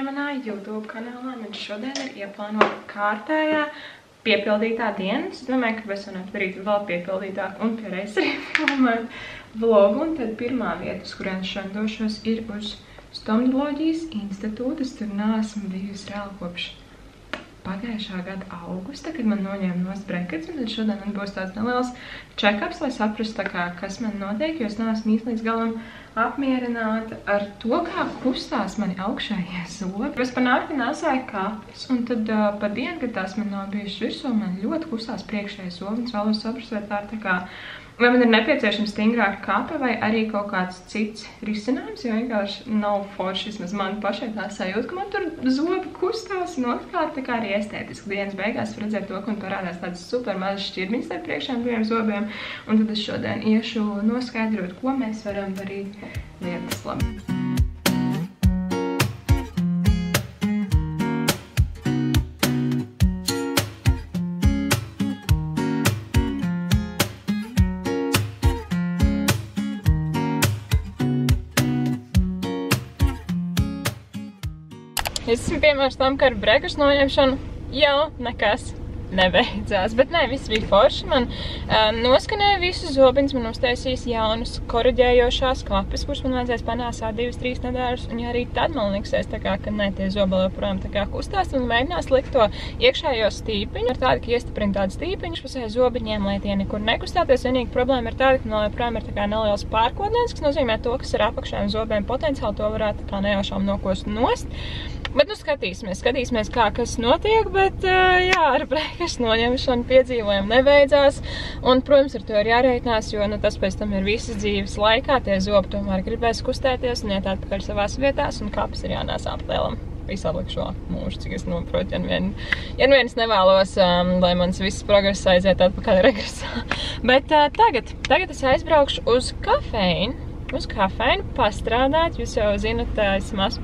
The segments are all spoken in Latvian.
manā YouTube kanālā. Man šodien ir ieplānota kārtējā piepildītā diena. Es domāju, ka es varētu darīt vēl piepildītāk un pierreiz arī filmēt vlogu. Un tad pirmā vieta, uz kurien šodien došos, ir uz Stomatoloģijas institūtu. Es tur neesmu bijusi reāli kopš pagājušā gada augusta, kad man noņēma nost brekets, un tad šodien man būs tāds neliels check-ups, lai saprastu, kas man notiek, jo es neesmu īsti līdz galam apmierināta ar to, kā kustās mani augšējie zobi. Es pa nakti nesāju kapus, un tad pa dienu, kad tās man nav bijušas virsū, man ļoti kustās priekšējie zobi, un es vēlos saprast, vai tā ir tā kā, vai man ir nepieciešama stingrāka kapa, vai arī kaut kāds cits risinājums, jo vienkārši nav forši, vismaz man pašai tā sajūta, ka man tur zobi kustās, un otrkārt tā kā arī estētiski dienas beigās redzēt to, ka man parādās tādas super mazas šķirmiņas starp priekšējiem diviem zobiem, un tad es šodien iešu noskaidrot, ko mēs varam darīt lietas labi. Es esmu piemērs tam, ka ar brekas noņemšanu jau nekas nebeidzās, bet nē, viss bija forši. Man noskanēja visus zobiņus, man uztaisīs jaunus koriģējošās klapes, kuras man vajadzēs panāsāt 2-3 nedēļas, un ja arī tad man liksies tā kā, ka nē, tie zobi joprojām tā kā kustās, un mēģinās likt to iekšējo stīpiņu ar tādu, ka iestiprina tādu stīpiņu pusē zobiņiem, lai tie nekur nekustāties. Vienīgi problēma ir tāda, ka man joprojām ir tā kā neliels pārkodnēns, kas nozīmē to, kas ir apakšējiem zobiem potenciāli to varētu tā kā nejaušām nokost nost. Bet, nu, skatīsimies, kas notiek, bet, jā, ar brekas noņemšanu piedzīvojumi nebeidzās. Un, protams, ar to ir jārēķinās, jo, nu, tas pēc tam ir visas dzīves laikā. Tie zobi tomēr gribēs kustēties un iet atpakaļ savās vietās, un kapas ir jānēsā aptēlam visu atlikšo mūžu, cik es noprotu, ja nu viens nevēlos, lai mans viss progress aiziet atpakaļ regresā. Bet tagad es aizbraukšu uz kafēnu. Uz kafēnu pastrādāt, jūs jau zinat,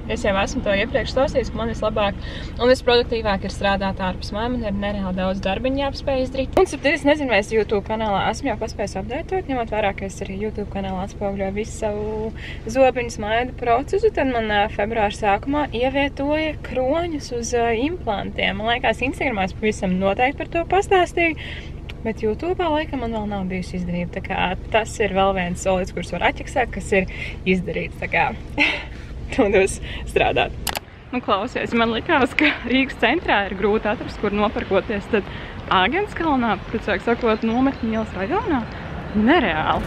es jau esmu to iepriekš stāstījis, ka man vislabāk un visproduktīvāk ir strādāt ārpus mājām, man ir nereāli daudz darbiņu jāpaspēj izdarīt. Un es nezinu, vai es YouTube kanālā esmu jau paspējis apdētot, ņemot vērā, ka es arī YouTube kanālā atspoguļoju visu savu zobiņu smaidu procesu, tad man februāra sākumā ievietoja kroņus uz implantiem. Man liekas, Instagramā es pavisam noteikti par to pastāstīju. Bet YouTube'ā laikam man vēl nav bijusi izdevība, tā kā tas ir vēl viens solis, kurus var atķeksēt, kas ir izdarīts, tā kā dodos strādāt. Nu, klausies, man likās, ka Rīgas centrā ir grūti atrast, kur noparkoties, tad Āgenskalnā, precīzāk sakot, Nometņu ielas rajonā, nereāli.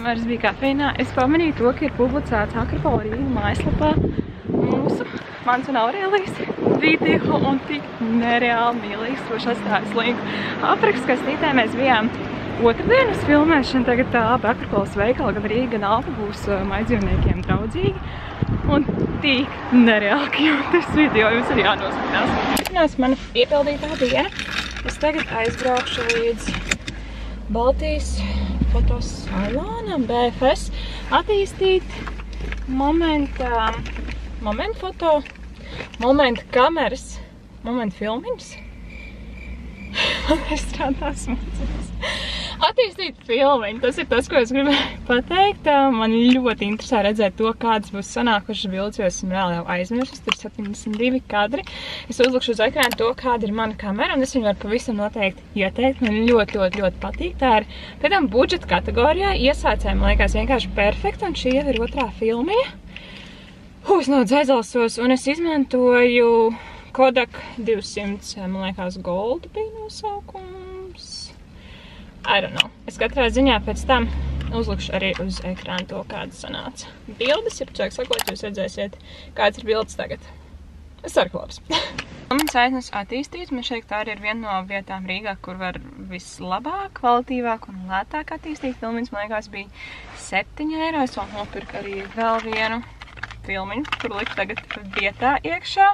Es biju kafejnā, es pamanīju to, ka ir publicēts Akropola Rīga mājaslapā mans un Aurēlijas video, un tik nereāli mīlīgs, to atstājis linku aprakskastītē. Mēs bijām otrdienas filmēšana, tagad abi Akropolas veikali, gan Rīga, gan Alpa būs maidzīvniekiem draudzīgi, un tik nereāli kļūtas video, jums ir jānoskatās. Turpinās mana piepildītā diena. Es tagad aizbraukšu līdz Baltijas fotosalonam, BFS, attīstīt momentu kameras, momentu filmiņus. Es strādās mācības. Attīstīt filmiņu, tas ir tas, ko es gribēju pateikt. Man ļoti interesē redzēt to, kādas būs sanākušas bildes, jo esmu reāli jau aizmirsis. Tur 72 kadri. Es uzlikšu uz ekrānu to, kāda ir mana kamera, un es viņu varu pavisam noteikti ieteikt. Man ļoti patīk. Tā ir pēdām budžeta kategorijā. Iesācēji, man liekas, vienkārši perfekta, un šī jau ir otrā filmija. Es nedaudz aizalsos, un es izmantoju Kodak 200, man liekas, Gold bija nosaukums. I don't know. Es katrā ziņā pēc tam uzlikšu arī uz ekrānu to, kāda sanāca. Bildes, ja pēc sakot, jūs redzēsiet, kāds ir bildes tagad. Es ceru, ka labs. Mans aiznes attīstīts, man šeit tā arī ir viena no vietām Rīgā, kur var vislabāk, kvalitīvāk un lētāk attīstīt. Filmiņas, man liekas, bija 7 eiro. Es vēl nopirku arī vēl vienu filmiņu, kur liku tagad vietā iekšā.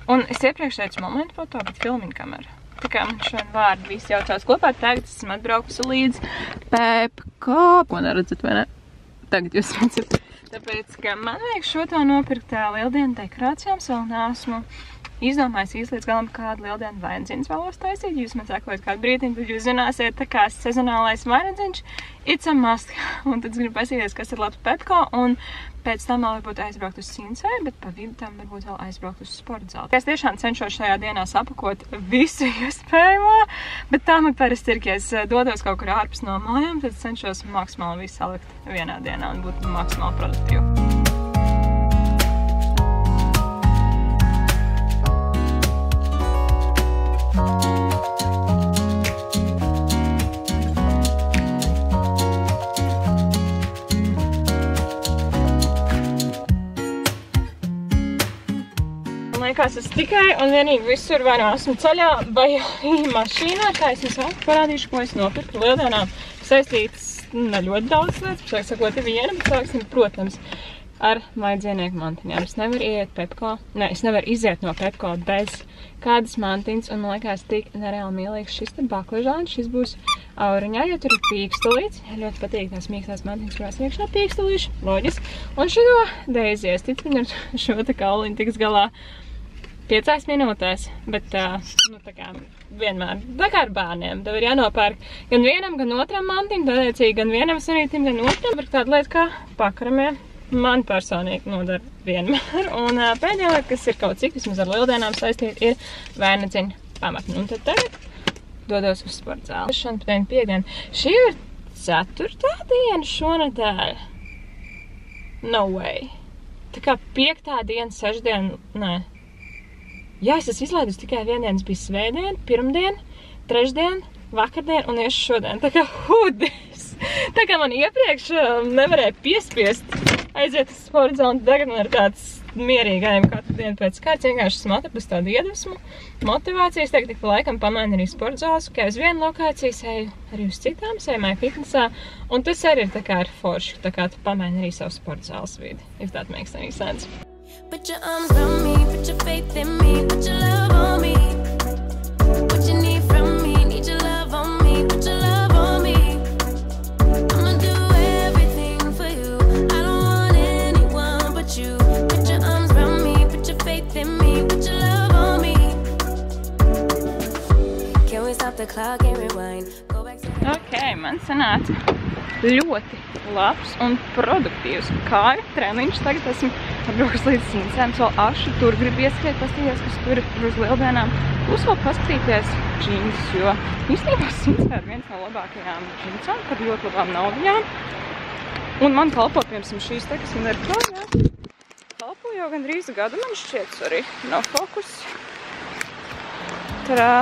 Un es iepriekš teicu momentu foto, bet filmiņu kamera. Tā kā man šodien vārdi visi jaucās kopā, tagad esmu atbraukusi līdz Pepko. Ko neredzat, vai ne? Tagad jūs redzat. Tāpēc, ka man vajag šo to nopirkt lieldienu dekorācijām, vēl neesmu izdomājis īsti līdz galam, kādu lieldienu vainadziņas vēlos taisīt. Jūs man sekojat kādu brīdiņu, tad jūs zināsiet, tā kā sezonālais vainadziņš, it's a must. Un tad es gribu pasīties, kas ir labs Pepko, un pēc tam vēl varbūt aizbraukt uz Sinsai, bet pa vidu tam varbūt vēl aizbraukt uz sporta zāli. Es tiešām cenšos šajā dienā sapakot visu iespējamo, bet tā man parasti ir, ka es dodos kaut kur ārpus no mājām, tad cenšos maksimāli visu salikt vienā dienā un būt maksimāli produktīvi. Liekas, es tikai un vienīgi visur vai no esmu ceļā, vai arī mašīnā, kā es jums vēl parādīšu, ko es nopirku lieldienām. Saistītas ļoti daudz lietas, sāk sakot, ir viena, bet sāksim, protams, ar maidzīnieku mantiņām. Es nevaru ieiet Pepko, es nevaru iziet no Pepko bez kādas mantiņas, un man liekas tik nereāli mīlīgs šis te baklažāns, šis būs auriņā, jo tur ir pīkstulīts. Ļoti patīk tās mīkstās mantiņas, kurās iekšā pīkstulīši, loģiski. Un šito Deizies, tic viņam šo te kauliņu tiks galā 5 minūtēs, bet nu tā kā vienmēr, tā kā ar bērniem, tev ir jānopērk gan vienam, gan otram mantiņu, tādēcīgi gan vienam sunītim, gan otram. Ir tāda lieta kā pakaramie, man personīgi nodara vienmēr. Un pēdējā lieta, kas ir kaut cik vismaz ar lieldienām saistīt, ir vainadziņa pamatni. Un tad tagad dodos uz sporta zāli. Šodien piekdien. Šī ir 4. diena šonedēļ. No way. Tā kā 5. diena, 6 diena, nē. Jā, es esmu izlaidus tikai viendienas, bija svētdiena, pirmdiena, trešdiena, vakardien un tieši šodien. Tā kā hudis. Tā kā man iepriekš nevarēja piespiest aiziet uz sporta zāli, tagad man ir tāds mierīgājumi katru dienu pēc kārtas. Vienkārši esmu atradusi tādu iedvesmu, motivācijas, teikt, tik pa laikam pamaini arī sporta zāles, ka uz vienu lokāciju eju arī uz citām, eju MyFitnessā, un tas arī ir tā kā ar forši, tā kā tu pamaini arī savu sporta zāles vidi, if that makes any sense. Put your arms around me, put your faith in me, put your love on me. What you need from me, need your love on me, put your love on me. I'ma do everything for you, I don't want anyone but you. Put your arms around me, put your faith in me, put your love on me. Can we stop the clock and rewind? Go back to... Ok, man sanāca ļoti labs un produktīvs kāju treniņš. Tagad esmu atbraukus līdz Sinsēm, vēl ašu tur gribu ieskriet, paskatīties, kas tur ir uz lieldienām. Plus vēl paskatīties džins, jo īstenībā Sinsē ir viens no labākajām džinsām par ļoti labām naudiņām. Un man kalpo, piemēram, šīs te, kas man ir klājā. Kalpo jau gandrīz gadu, man šķiet, sorry, nav fokus. Tarā.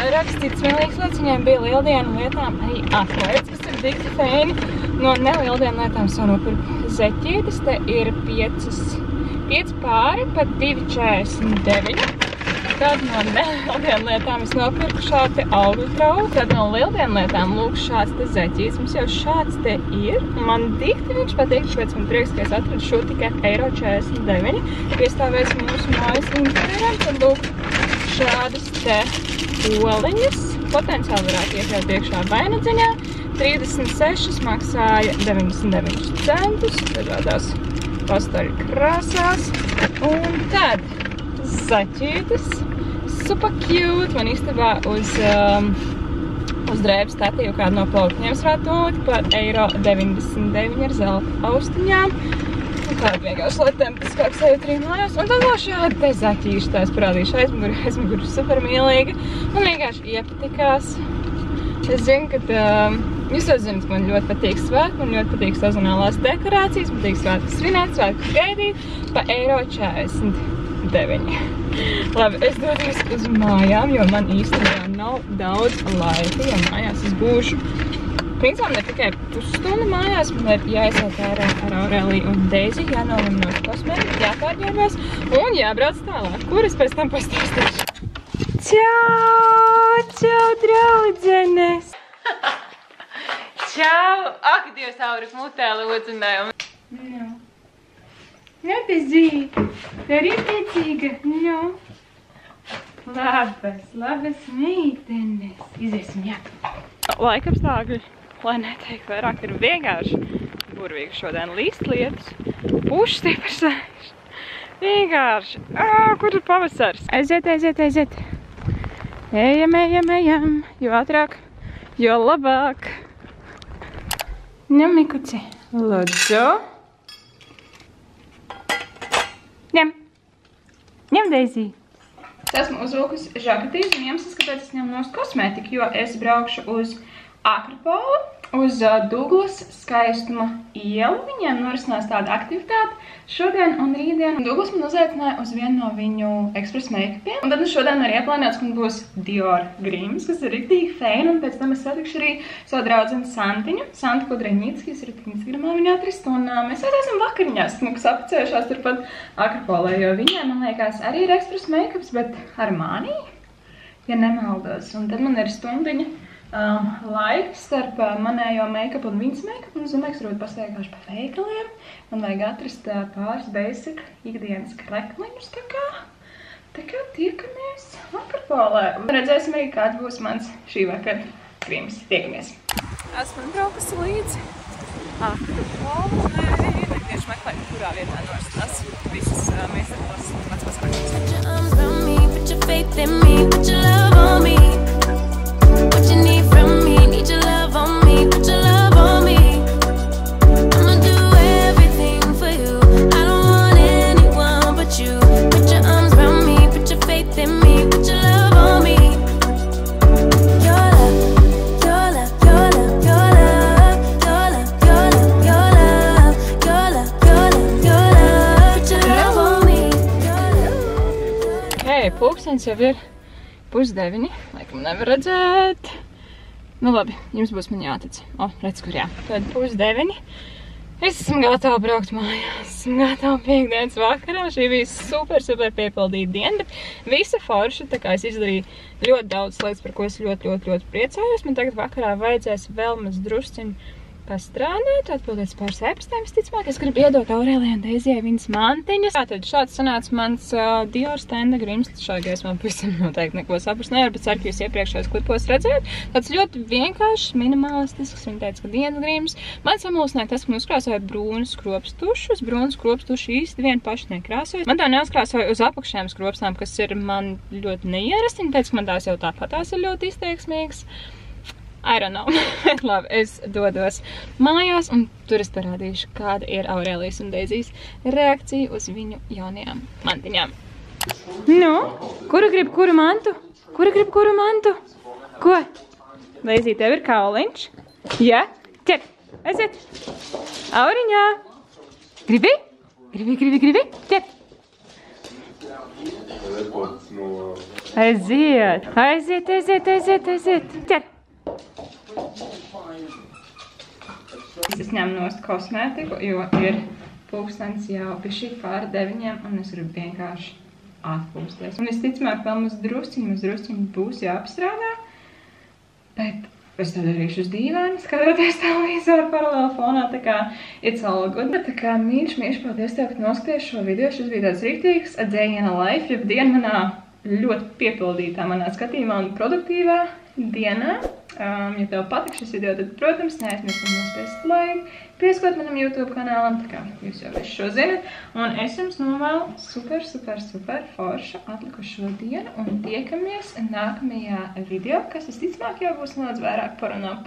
Rakstīts vienlīgs lietas, viņiem bija lieldienu lietām arī atlaides, kas ir dikti feini. No nelieldienu lietām savu nopirku zeķītes, te ir 5 pāri, pat 2,49. Tad no nelieldienu lietām es nopirku šādu te augļu trauku, tad no lieldienu lietām lūk šāds te zeķītes. Mums jau šāds te ir, man dikti viņš patīk, tāpēc man prieks, ka es atradu šo tikai €49. Piestāvēs mūsu mājas interjeram, tad lūk šādas te oliņas, potenciāli varētu iekļaut iekšā vainadziņā. 36 maksāja 99 centus, dažādās pastaļu krāsās. Un tad zaķītes, super cute, man istabā uz drēbes statīvu kādu no plaukņiem varētu nolikt par €99 ar zelta austiņām. Un tādu vienkārši lai tempiskāk sajūt arī mājās. Un tad vēl šādi te zaķīši, tās parādīšu aizmuguri super mīlīgi. Man vienkārši iepatikās. Es zinu, ka jūs jau zināt, ka man ļoti patīk svētki, man ļoti patīk sezonālās dekorācijas, man patīk svētku svinēt, svētku gaidīt pa €49. Labi, es dodos uz mājām, jo man īstenībā nav daudz laika, jo mājās es būšu. Principā ne tikai pusstundu mājās, man ir jāiziet ārā ar Aureliju un Deiziju, jānolim no kosmētikas, jāpārģērbēs un jābrauc tālāk, kur es pēc tam pastāstīšu. Čau, čau, draudzenes! Čau! Ak, Dievs, Aurika mutē lūdzu, ne. Jā, Dezī, tu arī priecīga? Jā. Labas meitenes. Iziesim, jā. Laikapstākļi, lai neteikt vairāk, ir vienkārši burvīgi šodien. Līst lietus, puš stiprs sēž. Vienkārši. Kur ir pavasars? Aiziet. Ejam. Jo ātrāk, jo labāk. Ņem, Mikuci. Lūdzu. Ņem, Deizī. Esmu uzvilkusi žakatīzi un iemesls, kāpēc es ņemu nost kosmētiku, jo es braukšu uz Akropolu, uz Douglas skaistuma ielu. Viņiem norisinās tāda aktivitāte šodien un rītdien. Douglas man uzaicināja uz vienu no viņu express make-upiem. Un tad šodien arī ieplānots, ka man būs Dior grims, kas ir riktīgi feina. Un pēc tam es satikšu arī savu draudzeni Santiņu. Santa Kudreņīcki, jūs varat Instagramā viņu atrast. Un mēs esam vakariņās, smukas apcējušās turpat Akropolē, jo viņai, man liekas, arī ir express make-ups, bet ar mani, ja nemaldos. Un tad man ir stundiņa laiks starp manējo make-up un viņas make-up, un es domāju, ka varbūt pastaigāšu pa veikaliem. Man vajag atrast pāris basic ikdienas krekliņus, tā kā tiekamies Akropolē. Redzēsim arī, kāds būs mans šī vakara krims. Tiekamies! Esmu braukusi līdzi Akropolē. Tieši meklēju, kurā vietā norisinās visas meistarklases un pats pasākums. Put your arms around me, put your faith in me, put your love on me. What you need from me, need your love on me, put your love on me. I'ma do everything for you, I don't want anyone but you. Put your arms around me, put your faith in me, put your love on me. Your love, your love, your love, your love, your love, your love, your love, your love, your love, your love, put your love on me. Hei, pulkstenis jau ir 8:30, laikam nevar redzēt. Nu labi, jums būs man jātic. Redz, kur jā. Tad 8:30. Es esmu gatava braukt mājās. Esmu gatava piekdienas vakarā. Šī bija super piepildīta diena, bet visa forša, tā kā es izdarīju ļoti daudz lietas, par ko es ļoti priecājos. Man tagad vakarā vajadzēs vēl maz drusciņu pastrādāt, atbildēt pāris e-pastiem, visticamāk. Es gribu iedot Aurēlijai un Deizijai viņas mantiņas. Tātad šāds sanāca mans Dior stenda grims. Šā gaismā pavisam noteikti neko saprast nevar, bet ceru, ka jūs iepriekšējos klipos redzējāt. Tāds ļoti vienkāršs, minimalistisks. Viņa teica, ka dienas grims. Man samulsināja tas, ka man uzkrāsoja brūnus skropstušus. Brūnus skropstuši īsti vien paši nekrāsoja. Man tā neuzkrāsoja uz apakšējām skropstām, kas ir man ļoti neierasti. Viņa teica, ka man tās jau tāpatās ir ļoti izteiksmīgas. I don't know. Labi, es dodos mājās un tur es parādīšu, kāda ir Aurēlijas un Deizijas reakcija uz viņu jaunajām mantiņām. Nu, kura grib kuru mantu? Kura grib kuru mantu? Ko? Deizija, tev ir kauliņš? Jā? Ķer, aiziet. Auriņā. Gribi? Gribi? Ķer. Aiziet. Ķer. Es ņemu nost kosmētiku, jo ir pulkstenis jau pišķīt pāri 9 un es gribu vienkārši atpūsties. Un visticamāk vēl maz drusciņi būs jāapstrādā, bet es to darīšu uz dīvaini, skatoties televizoru paralēli fonā, tā kā it's all good. Tā kā mīļš, paldies tev, ka noskaties šo video. Šis bija tāds rīktīgs a day in a life, jeb diena manā ļoti piepildītā manā skatījumā un produktīvā dienā. Ja tev patīk šis video, tad, protams, neaizmirstam nospiest laiku, pieskot manam YouTube kanālam, tā kā jūs jau visu šo zinat. Un es jums novēlu super foršu atlikušo dienu un tiekamies nākamajā video, kas visticamāk jau būs nedaudz vairāk par un ap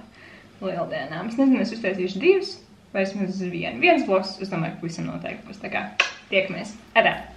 lieldienām. Es nezinu, es uztaisīšu 2 vai vismaz 1. Viens vlogs, es domāju, ka visam noteikti būs. Tā kā tiekamies. Adā!